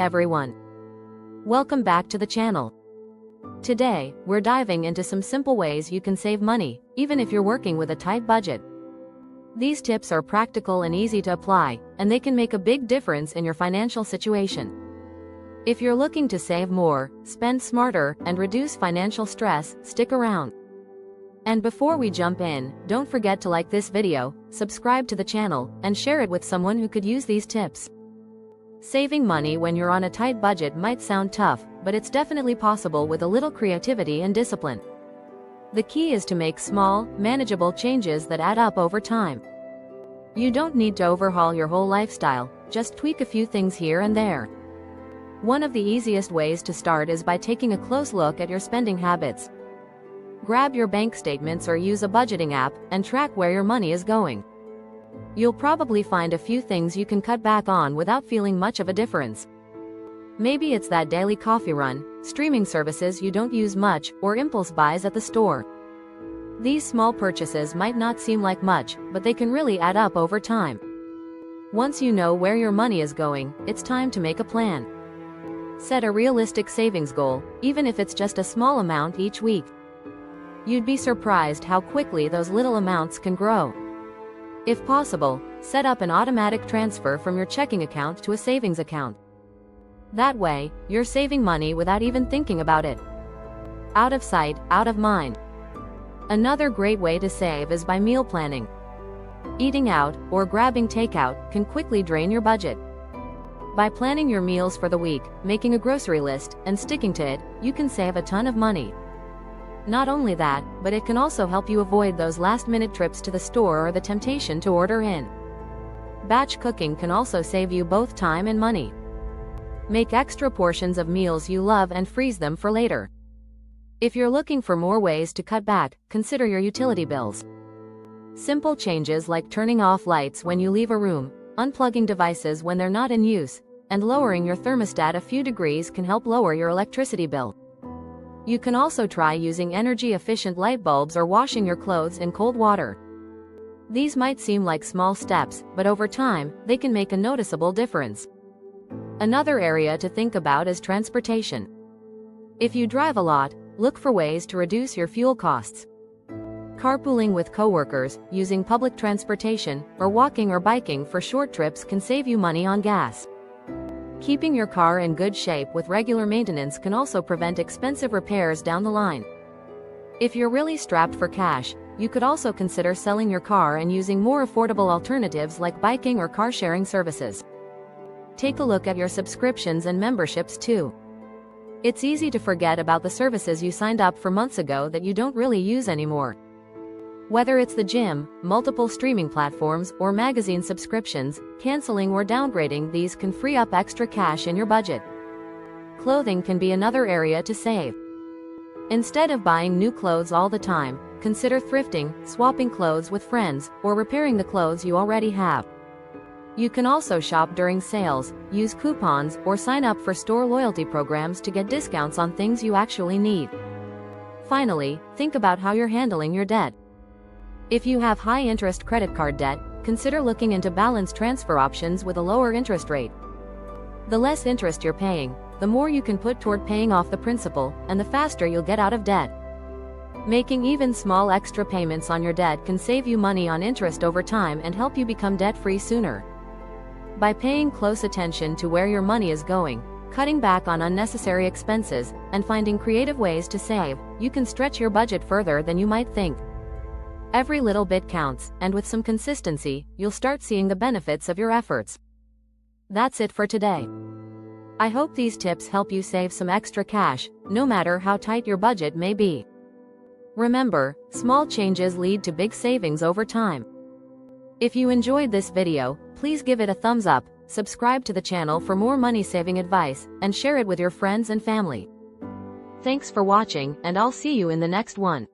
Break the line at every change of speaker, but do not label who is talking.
everyone. Welcome back to the channel. Today, we're diving into some simple ways you can save money, even if you're working with a tight budget. These tips are practical and easy to apply, and they can make a big difference in your financial situation. If you're looking to save more, spend smarter, and reduce financial stress, stick around. And before we jump in, don't forget to like this video, subscribe to the channel, and share it with someone who could use these tips. Saving money when you're on a tight budget might sound tough, but it's definitely possible with a little creativity and discipline. The key is to make small, manageable changes that add up over time. You don't need to overhaul your whole lifestyle, just tweak a few things here and there. One of the easiest ways to start is by taking a close look at your spending habits. Grab your bank statements or use a budgeting app and track where your money is going. You'll probably find a few things you can cut back on without feeling much of a difference. Maybe it's that daily coffee run, streaming services you don't use much, or impulse buys at the store. These small purchases might not seem like much, but they can really add up over time. Once you know where your money is going, it's time to make a plan. Set a realistic savings goal, even if it's just a small amount each week. You'd be surprised how quickly those little amounts can grow. If possible, set up an automatic transfer from your checking account to a savings account. That way, you're saving money without even thinking about it. Out of sight, out of mind. Another great way to save is by meal planning. Eating out, or grabbing takeout, can quickly drain your budget. By planning your meals for the week, making a grocery list, and sticking to it, you can save a ton of money. Not only that, but it can also help you avoid those last-minute trips to the store or the temptation to order in. Batch cooking can also save you both time and money. Make extra portions of meals you love and freeze them for later. If you're looking for more ways to cut back, consider your utility bills. Simple changes like turning off lights when you leave a room, unplugging devices when they're not in use, and lowering your thermostat a few degrees can help lower your electricity bill. You can also try using energy-efficient light bulbs or washing your clothes in cold water. These might seem like small steps, but over time, they can make a noticeable difference. Another area to think about is transportation. If you drive a lot, look for ways to reduce your fuel costs. Carpooling with coworkers, using public transportation, or walking or biking for short trips can save you money on gas. Keeping your car in good shape with regular maintenance can also prevent expensive repairs down the line. If you're really strapped for cash, you could also consider selling your car and using more affordable alternatives like biking or car sharing services. Take a look at your subscriptions and memberships too. It's easy to forget about the services you signed up for months ago that you don't really use anymore. Whether it's the gym, multiple streaming platforms, or magazine subscriptions, canceling or downgrading these can free up extra cash in your budget. Clothing can be another area to save. Instead of buying new clothes all the time, consider thrifting, swapping clothes with friends, or repairing the clothes you already have. You can also shop during sales, use coupons, or sign up for store loyalty programs to get discounts on things you actually need. Finally, think about how you're handling your debt. If you have high-interest credit card debt, consider looking into balance transfer options with a lower interest rate. The less interest you're paying, the more you can put toward paying off the principal, and the faster you'll get out of debt. Making even small extra payments on your debt can save you money on interest over time and help you become debt-free sooner. By paying close attention to where your money is going, cutting back on unnecessary expenses, and finding creative ways to save, you can stretch your budget further than you might think. Every little bit counts, and with some consistency, you'll start seeing the benefits of your efforts. That's it for today. I hope these tips help you save some extra cash, no matter how tight your budget may be. Remember, small changes lead to big savings over time. If you enjoyed this video, please give it a thumbs up, subscribe to the channel for more money-saving advice, and share it with your friends and family. Thanks for watching, and I'll see you in the next one.